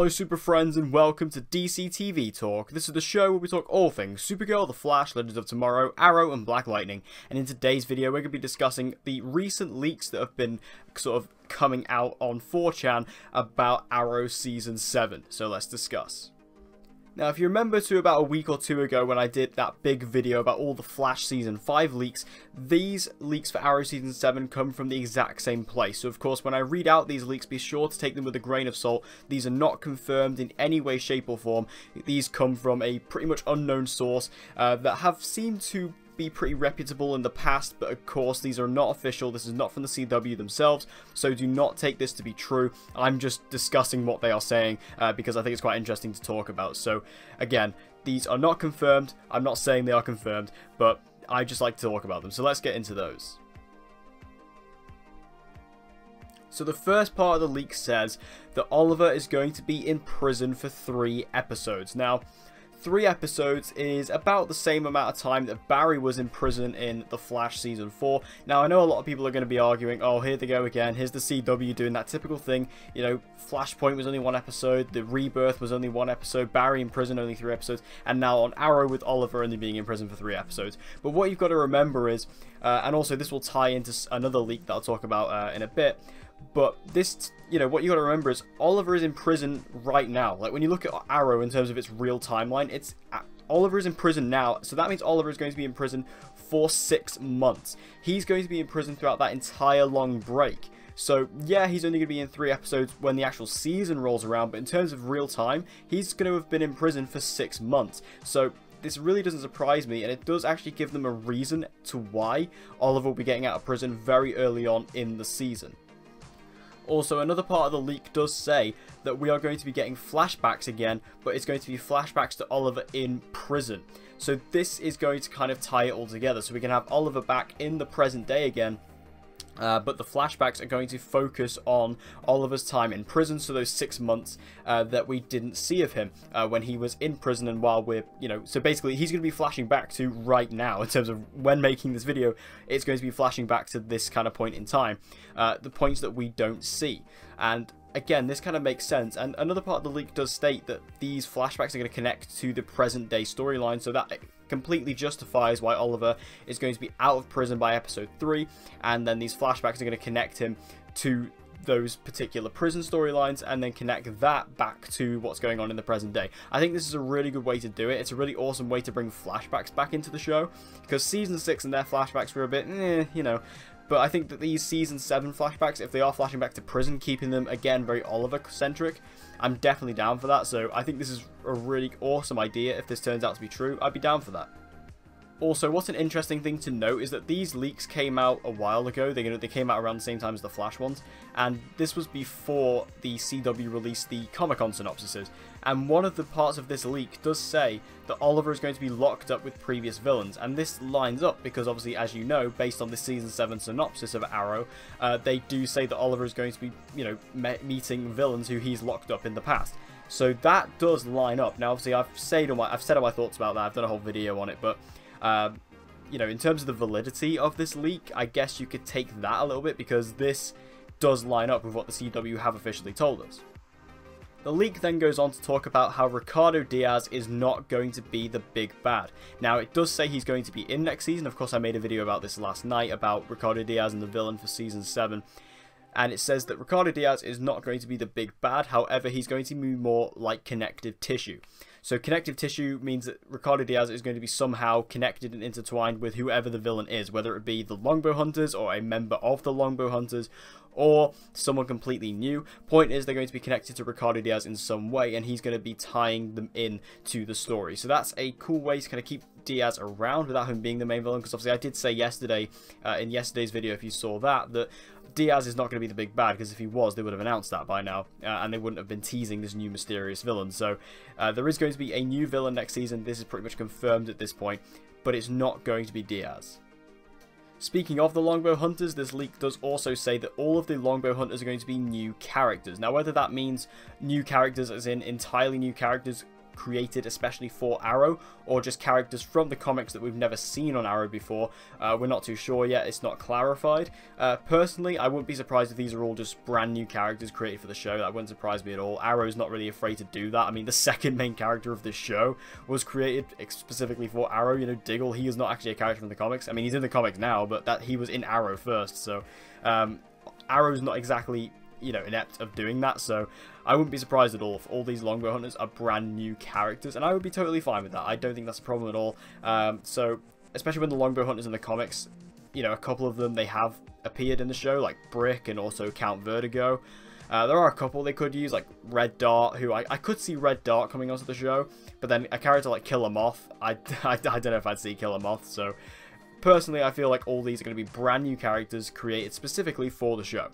Hello super friends and welcome to DC TV Talk. This is the show where we talk all things Supergirl, The Flash, Legends of Tomorrow, Arrow and Black Lightning. And in today's video we're going to be discussing the recent leaks that have been sort of coming out on 4chan about Arrow Season 7. So let's discuss. Now, if you remember to about a week or two ago when I did that big video about all the Flash Season 5 leaks, these leaks for Arrow Season 7 come from the exact same place. So, of course, when I read out these leaks, be sure to take them with a grain of salt. These are not confirmed in any way, shape, or form. These come from a pretty much unknown source that have seemed to be pretty reputable in the past, but of course these are not official. This is not from the CW themselves, so do not take this to be true. I'm just discussing what they are saying because I think it's quite interesting to talk about. So again, these are not confirmed. I'm not saying they are confirmed, but I just like to talk about them. So let's get into those. So the first part of the leak says that Oliver is going to be in prison for 3 episodes. Now, 3 episodes is about the same amount of time that Barry was in prison in The Flash Season 4. Now, I know a lot of people are going to be arguing, oh, here they go again, here's the CW doing that typical thing. You know, Flashpoint was only 1 episode, The Rebirth was only 1 episode, Barry in prison only 3 episodes, and now on Arrow with Oliver only being in prison for 3 episodes. But what you've got to remember is, and also this will tie into another leak that I'll talk about in a bit, but this, you know, what you got to remember is Oliver is in prison right now. Like, when you look at Arrow in terms of its real timeline, it's Oliver is in prison now, so that means Oliver is going to be in prison for 6 months. He's going to be in prison throughout that entire long break. So, yeah, he's only going to be in 3 episodes when the actual season rolls around, but in terms of real time, he's going to have been in prison for 6 months. So, this really doesn't surprise me, and it does actually give them a reason to why Oliver will be getting out of prison very early on in the season. Also, another part of the leak does say that we are going to be getting flashbacks again, but it's going to be flashbacks to Oliver in prison. So this is going to kind of tie it all together. So we can have Oliver back in the present day again, but the flashbacks are going to focus on Oliver's time in prison, so those 6 months that we didn't see of him when he was in prison, and while we're, you know, so basically he's going to be flashing back to right now in terms of when making this video. It's going to be flashing back to this kind of point in time, the points that we don't see. And again, this kind of makes sense, and another part of the leak does state that these flashbacks are going to connect to the present day storyline, so that completely justifies why Oliver is going to be out of prison by episode 3, and then these flashbacks are going to connect him to those particular prison storylines and then connect that back to what's going on in the present day. I think this is a really good way to do it. It's a really awesome way to bring flashbacks back into the show, because season 6 and their flashbacks were a bit, you know. But I think that these Season 7 flashbacks, if they are flashing back to prison, keeping them, again, very Oliver-centric, I'm definitely down for that. So I think this is a really awesome idea. If this turns out to be true, I'd be down for that. Also, what's an interesting thing to note is that these leaks came out a while ago. They came out around the same time as the Flash ones, and this was before the CW released the Comic-Con synopsises. And one of the parts of this leak does say that Oliver is going to be locked up with previous villains, and this lines up because obviously, as you know, based on the Season 7 synopsis of Arrow, they do say that Oliver is going to be, you know, meeting villains who he's locked up in the past. So that does line up. Now, obviously, I've said all my thoughts about that. I've done a whole video on it, but you know, in terms of the validity of this leak, I guess you could take that a little bit, because this does line up with what the CW have officially told us. The leak then goes on to talk about how Ricardo Diaz is not going to be the big bad. Now, it does say he's going to be in next season. Of course, I made a video about this last night, about Ricardo Diaz and the villain for Season 7. And it says that Ricardo Diaz is not going to be the big bad, however, he's going to be more like connective tissue. So connective tissue means that Ricardo Diaz is going to be somehow connected and intertwined with whoever the villain is, whether it be the Longbow Hunters or a member of the Longbow Hunters or someone completely new. Point is, they're going to be connected to Ricardo Diaz in some way, and he's going to be tying them in to the story. So that's a cool way to kind of keep Diaz around without him being the main villain, because obviously I did say yesterday, in yesterday's video, if you saw that Diaz is not going to be the big bad, because if he was, they would have announced that by now, and they wouldn't have been teasing this new mysterious villain. So there is going to be a new villain next season. This is pretty much confirmed at this point, but it's not going to be Diaz. Speaking of the Longbow Hunters, this leak does also say that all of the Longbow Hunters are going to be new characters. Now, whether that means new characters as in entirely new characters created especially for Arrow, or just characters from the comics that we've never seen on Arrow before. We're not too sure yet, it's not clarified. Personally, I wouldn't be surprised if these are all just brand new characters created for the show. That wouldn't surprise me at all. Arrow's not really afraid to do that. I mean, the second main character of this show was created specifically for Arrow. You know, Diggle, he is not actually a character from the comics. I mean, he's in the comics now, but that he was in Arrow first, so Arrow's not exactly, you know, inept of doing that, so I wouldn't be surprised at all if all these Longbow Hunters are brand new characters, and I would be totally fine with that. I don't think that's a problem at all. So, especially when the Longbow Hunters in the comics, you know, a couple of them, they have appeared in the show, like Brick and also Count Vertigo. There are a couple they could use, like Red Dart, who I could see Red Dart coming onto the show, but then a character like Killer Moth, I don't know if I'd see Killer Moth, so personally I feel like all these are going to be brand new characters created specifically for the show.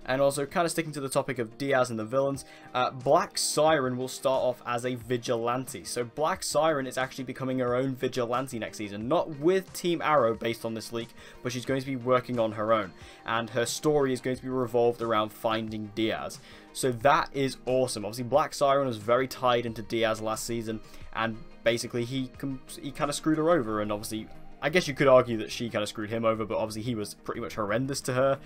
And also, kind of sticking to the topic of Diaz and the villains, Black Siren will start off as a Vigilante. So Black Siren is actually becoming her own Vigilante next season. Not with Team Arrow based on this leak, but she's going to be working on her own. And her story is going to be revolved around finding Diaz. So that is awesome. Obviously, Black Siren was very tied into Diaz last season, and basically he kind of screwed her over, and obviously I guess you could argue that she kind of screwed him over, but obviously he was pretty much horrendous to her,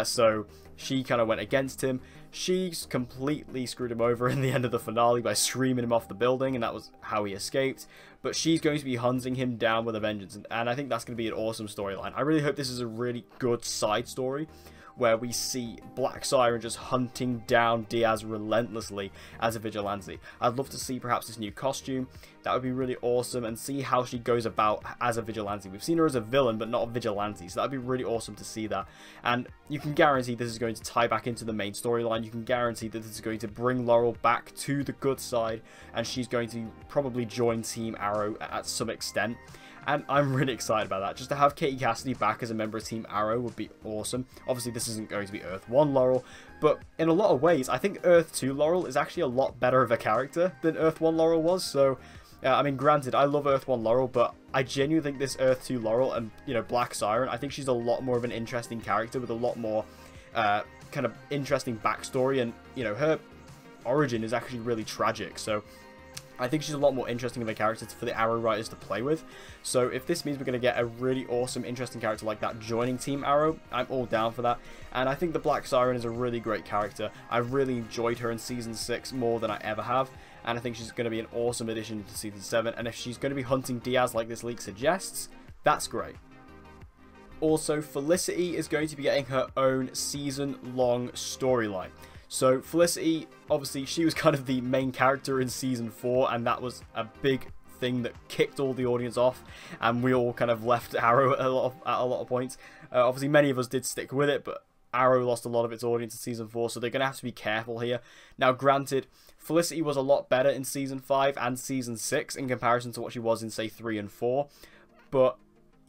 so she kind of went against him. She's completely screwed him over in the end of the finale by screaming him off the building, and that was how he escaped. But she's going to be hunting him down with a vengeance, and I think that's going to be an awesome storyline. I really hope this is a really good side story, where we see Black Siren just hunting down Diaz relentlessly as a Vigilante. I'd love to see perhaps this new costume. That would be really awesome, and see how she goes about as a Vigilante. We've seen her as a villain, but not a Vigilante, so that would be really awesome to see that. And you can guarantee this is going to tie back into the main storyline. You can guarantee that this is going to bring Laurel back to the good side, and she's going to probably join Team Arrow at some extent. And I'm really excited about that. Just to have Katie Cassidy back as a member of Team Arrow would be awesome. Obviously, this isn't going to be Earth 1 Laurel, but in a lot of ways, I think Earth 2 Laurel is actually a lot better of a character than Earth 1 Laurel was. So, I mean, granted, I love Earth 1 Laurel, but I genuinely think this Earth 2 Laurel and, you know, Black Siren, I think she's a lot more of an interesting character with a lot more kind of interesting backstory, and, you know, her origin is actually really tragic. So I think she's a lot more interesting of a character for the Arrow writers to play with. So if this means we're going to get a really awesome, interesting character like that joining Team Arrow, I'm all down for that. And I think the Black Siren is a really great character. I've really enjoyed her in Season 6 more than I ever have. And I think she's going to be an awesome addition to Season 7. And if she's going to be hunting Diaz like this leak suggests, that's great. Also, Felicity is going to be getting her own season-long storyline. So Felicity, obviously, she was kind of the main character in Season 4, and that was a big thing that kicked all the audience off, and we all kind of left Arrow at a lot of points. Obviously, many of us did stick with it, but Arrow lost a lot of its audience in Season 4, so they're going to have to be careful here. Now, granted, Felicity was a lot better in Season 5 and Season 6 in comparison to what she was in, say, 3 and 4, but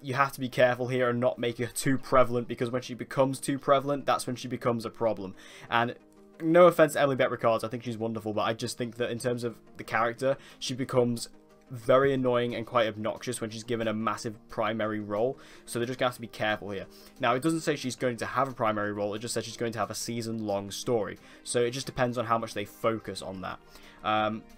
you have to be careful here and not make her too prevalent, because when she becomes too prevalent, that's when she becomes a problem. And no offense to Emily Bett Rickards, I think she's wonderful, but I just think that in terms of the character, she becomes very annoying and quite obnoxious when she's given a massive primary role, so they're just going to have to be careful here. Now, it doesn't say she's going to have a primary role, it just says she's going to have a season-long story, so it just depends on how much they focus on that.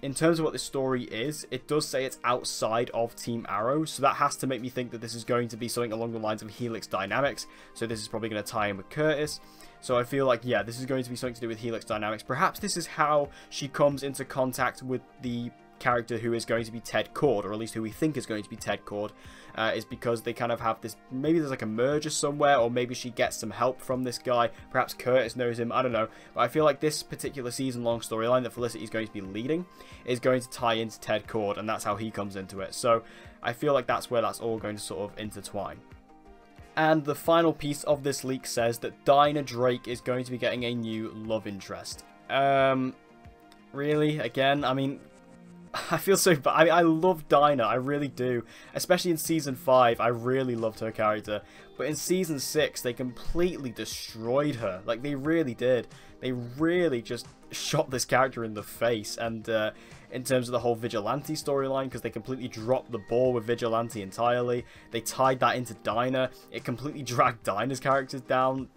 In terms of what this story is, it does say it's outside of Team Arrow, so that has to make me think that this is going to be something along the lines of Helix Dynamics, so this is probably going to tie in with Curtis. So I feel like, yeah, this is going to be something to do with Helix Dynamics. Perhaps this is how she comes into contact with the character who is going to be Ted Cord, or at least who we think is going to be Ted Cord, is because they kind of have this, maybe there's like a merger somewhere, or maybe she gets some help from this guy, perhaps Curtis knows him, I don't know, but I feel like this particular season-long storyline that Felicity is going to be leading is going to tie into Ted Cord, and that's how he comes into it, so I feel like that's where that's all going to sort of intertwine. And the final piece of this leak says that Dinah Drake is going to be getting a new love interest. Really? Again? I mean, I feel so bad. I love Dinah, I really do. Especially in Season 5, I really loved her character. But in Season 6, they completely destroyed her. Like, they really did. They really just shot this character in the face. And in terms of the whole Vigilante storyline, because they completely dropped the ball with Vigilante entirely. They tied that into Dinah. It completely dragged Dinah's characters down,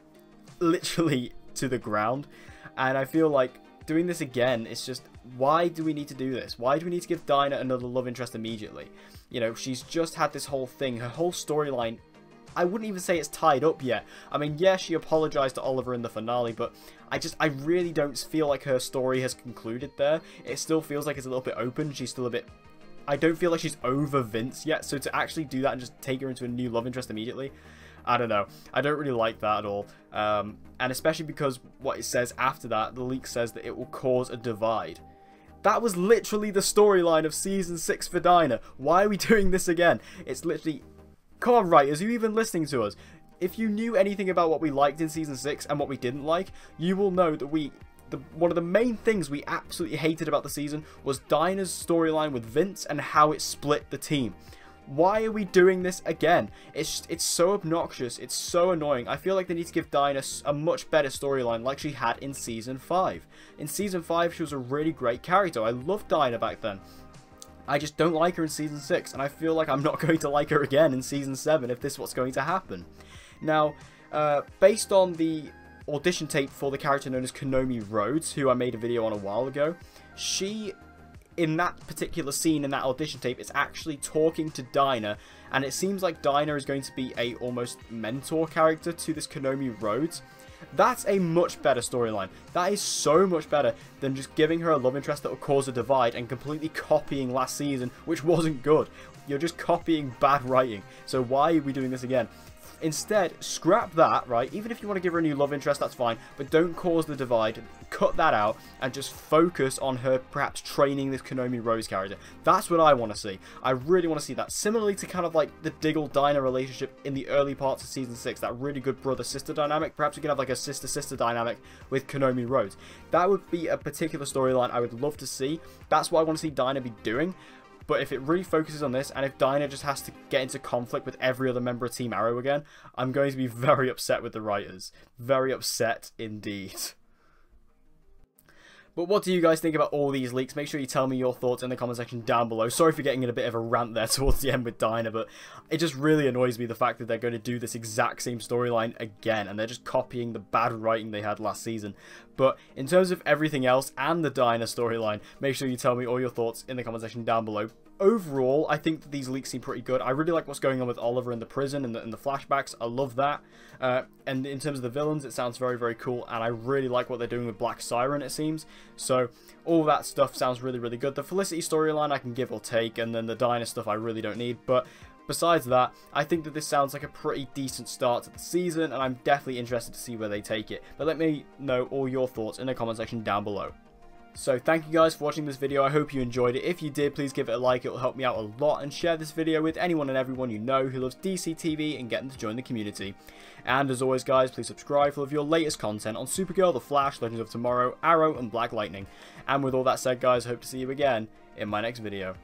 literally to the ground. And I feel like doing this again, it's just, Why do we need to do this? Why do we need to give Dinah another love interest immediately? You know, she's just had this whole thing. Her whole storyline, I wouldn't even say it's tied up yet. I mean, yeah, she apologized to Oliver in the finale, but I really don't feel like her story has concluded there. It still feels like it's a little bit open. She's still a bit... I don't feel like she's over Vince yet, so to actually do that and just take her into a new love interest immediately, I don't know. I don't really like that at all. And especially because what it says after that, the leak says that it will cause a divide. That was literally the storyline of Season 6 for Dinah. Why are we doing this again? It's literally... Come on, writers, are you even listening to us? If you knew anything about what we liked in Season 6 and what we didn't like, you will know that one of the main things we absolutely hated about the season was Dinah's storyline with Vince and how it split the team. Why are we doing this again? It's so obnoxious. It's so annoying. I feel like they need to give Dinah a much better storyline like she had in Season 5. In Season 5, she was a really great character. I loved Dinah back then. I just don't like her in Season 6, and I feel like I'm not going to like her again in Season 7 if this is what's going to happen. Now, based on the audition tape for the character known as Konomi Rhodes, who I made a video on a while ago, she, in that particular scene in that audition tape, is actually talking to Dinah, and it seems like Dinah is going to be a almost mentor character to this Konomi Rhodes. That's a much better storyline. That is so much better than just giving her a love interest that will cause a divide and completely copying last season, which wasn't good. You're just copying bad writing. So why are we doing this again? Instead, scrap that, right? Even if you want to give her a new love interest, that's fine. But don't cause the divide. Cut that out and just focus on her perhaps training this Konomi Rose character. That's what I want to see. I really want to see that. Similarly to kind of like the Diggle-Dinah relationship in the early parts of Season 6. That really good brother-sister dynamic. Perhaps we can have like a sister-sister dynamic with Konomi Rhodes. That would be a particular storyline I would love to see. That's what I want to see Dinah be doing. But if it really focuses on this, and if Dinah just has to get into conflict with every other member of Team Arrow again, I'm going to be very upset with the writers. Very upset indeed. But what do you guys think about all these leaks? Make sure you tell me your thoughts in the comment section down below. Sorry for getting in a bit of a rant there towards the end with Dinah, but it just really annoys me the fact that they're going to do this exact same storyline again, and they're just copying the bad writing they had last season. But in terms of everything else and the Dinah storyline, make sure you tell me all your thoughts in the comment section down below. Overall, I think that these leaks seem pretty good. I really like what's going on with Oliver in the prison and the flashbacks. I love that. And in terms of the villains, it sounds very, very cool. And I really like what they're doing with Black Siren, it seems. So all that stuff sounds really, really good. The Felicity storyline I can give or take. And then the Dinah stuff I really don't need. But besides that, I think that this sounds like a pretty decent start to the season. And I'm definitely interested to see where they take it. But let me know all your thoughts in the comment section down below. So thank you guys for watching this video. I hope you enjoyed it. If you did, please give it a like. It will help me out a lot. And share this video with anyone and everyone you know who loves DC TV and get them to join the community. And as always guys, please subscribe for all of your latest content on Supergirl, The Flash, Legends of Tomorrow, Arrow and Black Lightning. And with all that said guys, I hope to see you again in my next video.